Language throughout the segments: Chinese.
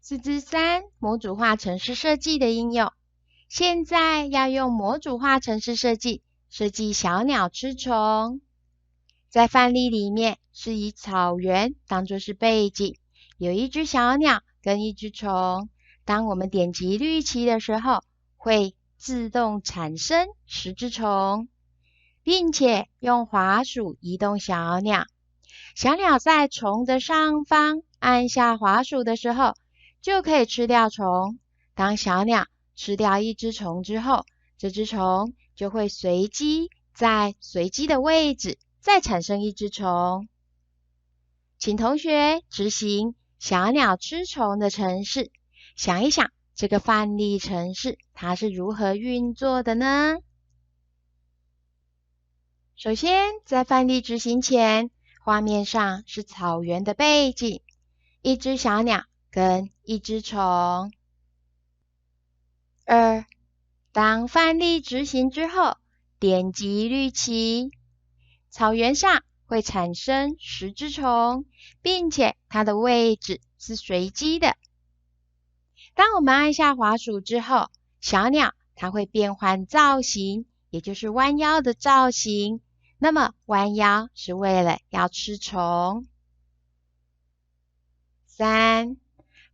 4之3模组化程式设计的应用。现在要用模组化程式设计小鸟吃虫。在范例里面是以草原当作是背景，有一只小鸟跟一只虫。当我们点击绿旗的时候，会自动产生10只虫，并且用滑鼠移动小鸟。小鸟在虫的上方按下滑鼠的时候，就可以吃掉虫。当小鸟吃掉一只虫之后，这只虫就会随机在随机的位置再产生一只虫。请同学执行小鸟吃虫的程式，想一想这个范例程式它是如何运作的呢？首先，在范例执行前，画面上是草原的背景，一只小鸟跟一只虫。2. 当范例执行之后，点击绿旗，草原上会产生10只虫，并且它的位置是随机的。当我们按下滑鼠之后，小鸟它会变换造型，也就是弯腰的造型。那么弯腰是为了要吃虫。3.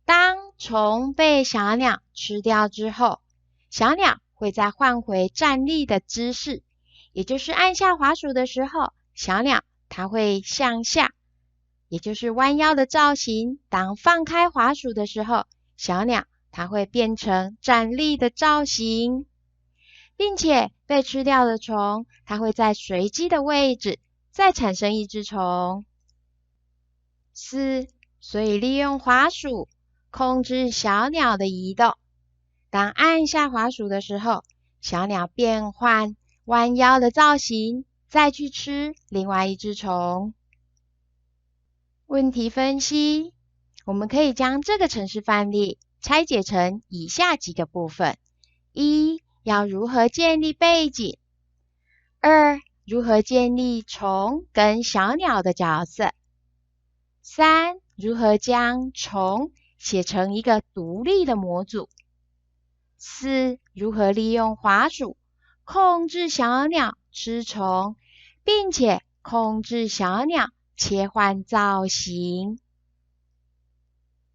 当虫被小鸟吃掉之后，小鸟会再换回站立的姿势，也就是按下滑鼠的时候，小鸟它会向下，也就是弯腰的造型。当放开滑鼠的时候，小鸟它会变成站立的造型，并且被吃掉的虫，它会在随机的位置再产生一只虫。4. 所以利用滑鼠控制小鸟的移动。当按下滑鼠的时候，小鸟变换弯腰的造型，再去吃另外一只虫。问题分析，我们可以将这个程式范例拆解成以下几个部分。1. 要如何建立背景。2. 如何建立虫跟小鸟的角色。3. 如何将虫写成一个独立的模组。4. 如何利用滑鼠控制小鸟吃虫，并且控制小鸟切换造型。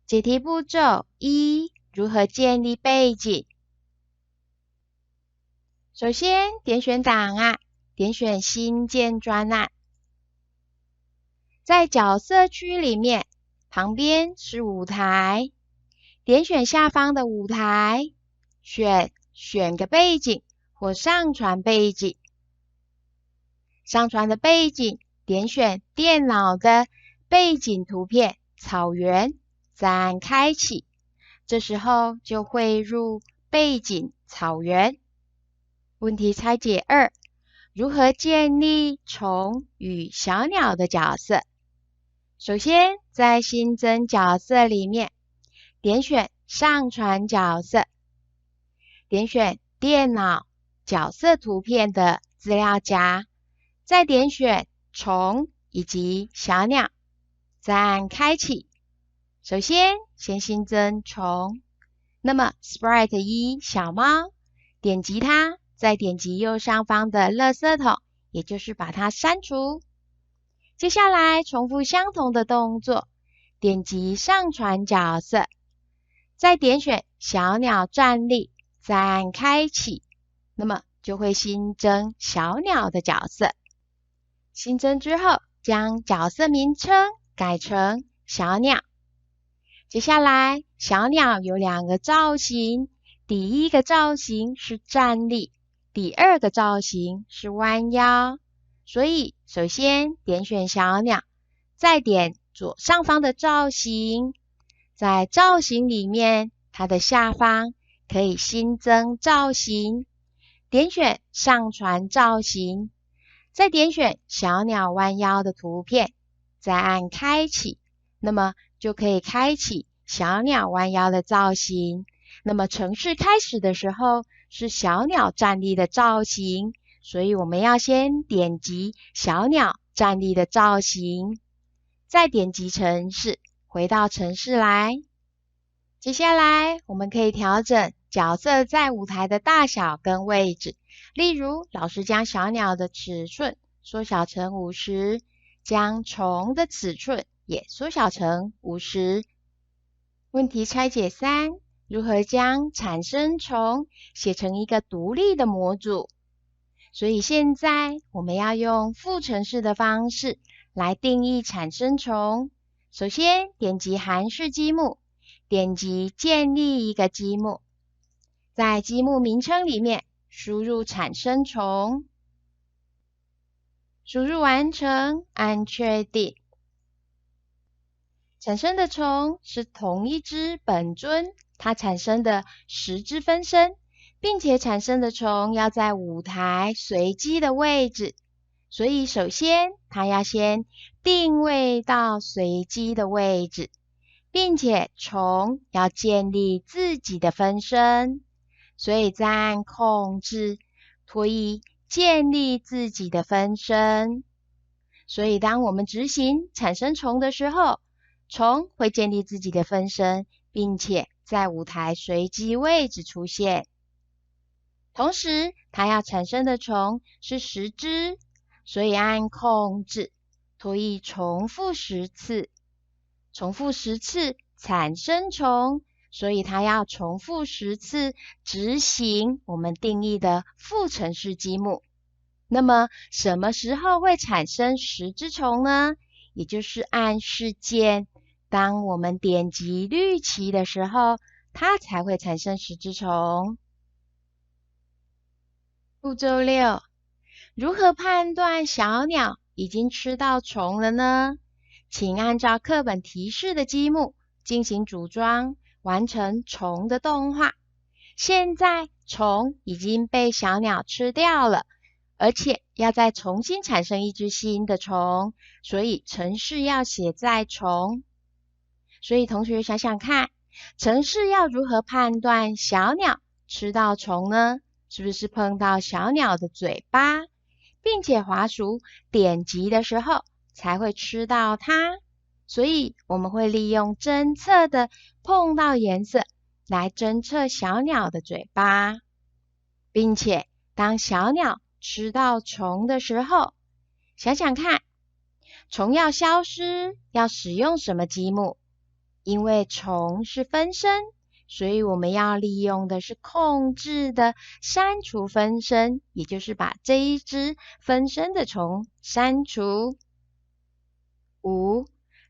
解题步骤1，如何建立背景。首先，点选档案，点选新建专案。在角色区里面，旁边是舞台，点选下方的舞台，选个背景或上传背景。上传的背景，点选电脑的背景图片草原，再按开启，这时候就汇入背景草原。问题拆解2，如何建立虫与小鸟的角色。首先，在新增角色里面，点选上传角色，点选电脑角色图片的资料夹，再点选虫以及小鸟，再按开启。首先新增虫，那么 Sprite 1小猫，点击它，再点击右上方的垃圾桶，也就是把它删除。接下来重复相同的动作，点击上传角色，再点选小鸟站立，再按开启，那么就会新增小鸟的角色。新增之后，将角色名称改成小鸟。接下来，小鸟有2个造型，第一个造型是站立，第2个造型是弯腰。所以，首先点选小鸟，再点左上方的造型，在造型里面，它的下方可以新增造型，点选上传造型，再点选小鸟弯腰的图片，再按开启，那么就可以开启小鸟弯腰的造型。那么程式开始的时候是小鸟站立的造型，所以我们要先点击小鸟站立的造型，再点击程式，回到程式来。接下来，我们可以调整角色在舞台的大小跟位置。例如，老师将小鸟的尺寸缩小成50，将虫的尺寸也缩小成50。问题拆解3，如何将产生虫写成一个独立的模组？所以现在我们要用复程式的方式来定义产生虫。首先，点击函式积木，点击建立一个积木，在积木名称里面输入产生虫，输入完成，按确定。产生的虫是同一只本尊它产生的10只分身，并且产生的虫要在舞台随机的位置，所以首先它要先定位到随机的位置，并且虫要建立自己的分身，所以再按控制拖移建立自己的分身。所以当我们执行产生虫的时候，虫会建立自己的分身，并且在舞台随机位置出现。同时，它要产生的虫是10只，所以按控制拖移重复10次，重复10次产生虫，所以它要重复10次执行我们定义的复程式积木。那么什么时候会产生10只虫呢？也就是按事件，当我们点击绿旗的时候，它才会产生10只虫。步骤6，如何判断小鸟已经吃到虫了呢？请按照课本提示的积木进行组装，完成虫的动画。现在虫已经被小鸟吃掉了，而且要再重新产生一只新的虫，所以程式要写在虫。所以同学想想看，程式要如何判断小鸟吃到虫呢？是不是碰到小鸟的嘴巴，并且滑鼠点击的时候才会吃到它？所以我们会利用侦测的碰到颜色来侦测小鸟的嘴巴，并且当小鸟吃到虫的时候，想想看，虫要消失要使用什么积木？因为虫是分身，所以我们要利用的是控制的删除分身，也就是把这一只分身的虫删除。5，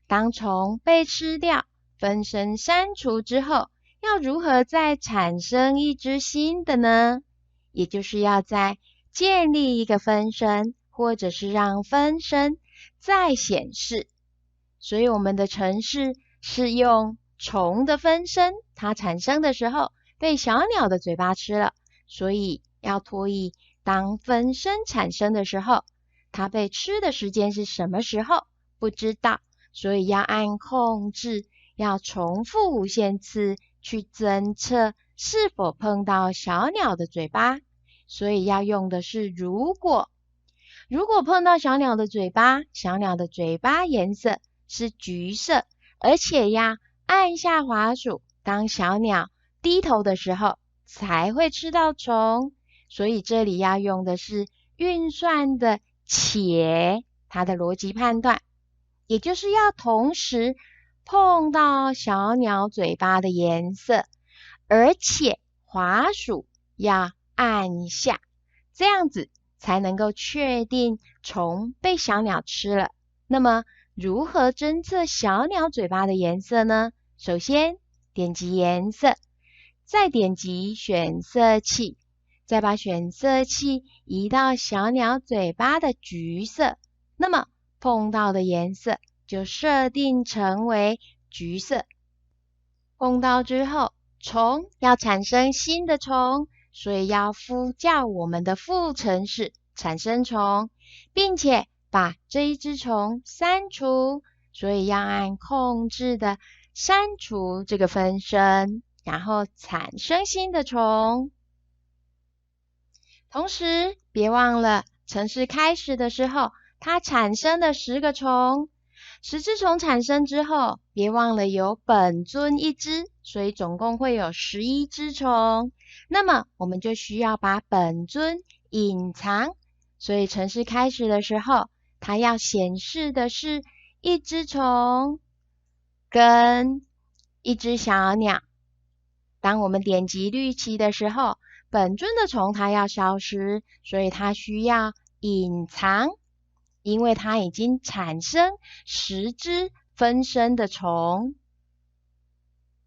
当虫被吃掉，分身删除之后，要如何再产生一只新的呢？也就是要再建立一个分身，或者是让分身再显示。所以我们的程式是用虫的分身，它产生的时候被小鸟的嘴巴吃了，所以要拖移当分身产生的时候，它被吃的时间是什么时候？不知道，所以要按控制，要重复无限次去侦测是否碰到小鸟的嘴巴，所以要用的是如果。如果碰到小鸟的嘴巴，小鸟的嘴巴颜色是橘色，而且要按下滑鼠，当小鸟低头的时候才会吃到虫，所以这里要用的是运算的且，它的逻辑判断，也就是要同时碰到小鸟嘴巴的颜色，而且滑鼠要按下，这样子才能够确定虫被小鸟吃了。那么如何侦测小鸟嘴巴的颜色呢？首先点击颜色，再点击选色器，再把选色器移到小鸟嘴巴的橘色，那么碰到的颜色就设定成为橘色。碰到之后，虫要产生新的虫，所以要呼叫我们的复程式产生虫，并且把这一只虫删除，所以要按控制的删除这个分身，然后产生新的虫。同时别忘了程式开始的时候它产生的10个虫，十只虫产生之后，别忘了有本尊一只，所以总共会有11只虫。那么我们就需要把本尊隐藏，所以程式开始的时候，它要显示的是一只虫跟一只小鸟。当我们点击绿旗的时候，本尊的虫它要消失，所以它需要隐藏，因为它已经产生10只分身的虫。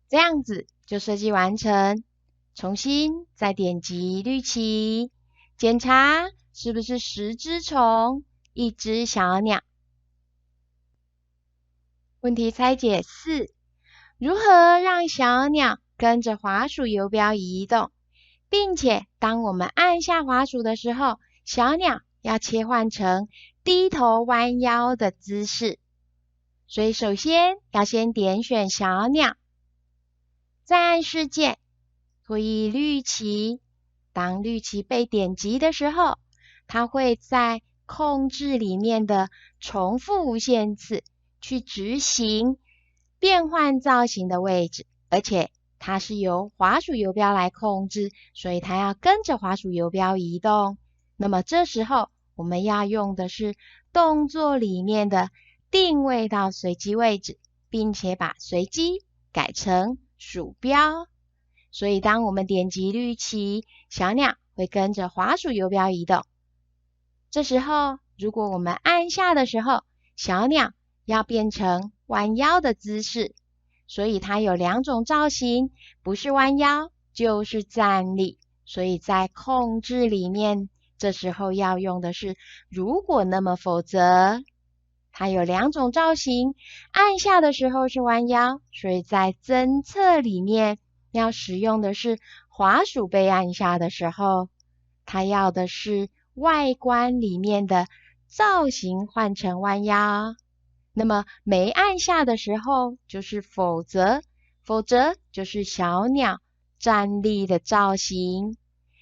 这样子就设计完成。重新再点击绿旗，检查是不是10只虫，1只小鸟。问题拆解4，如何让小鸟跟着滑鼠游标移动，并且当我们按下滑鼠的时候，小鸟要切换成低头弯腰的姿势。所以首先要先点选小鸟，再按事件，推移绿旗。当绿旗被点击的时候，它会在控制里面的重复无限次去执行变换造型的位置，而且它是由滑鼠游标来控制，所以它要跟着滑鼠游标移动。那么这时候我们要用的是动作里面的定位到随机位置，并且把随机改成鼠标。所以当我们点击绿旗，小鸟会跟着滑鼠游标移动。这时候如果我们按下的时候，小鸟要变成弯腰的姿势，所以它有2种造型，不是弯腰就是站立。所以在控制里面，这时候要用的是如果那么否则。它有2种造型，按下的时候是弯腰，所以在侦测里面要使用的是滑鼠被按下的时候，它要的是外观里面的造型换成弯腰。那么没按下的时候就是否则，否则就是小鸟站立的造型。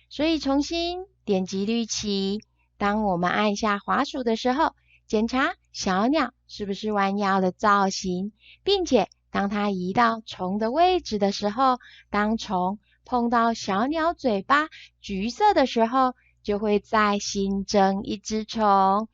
所以重新点击绿旗，当我们按下滑鼠的时候，检查小鸟是不是弯腰的造型，并且当它移到虫的位置的时候，当虫碰到小鸟嘴巴橘色的时候，就会再新增1只虫，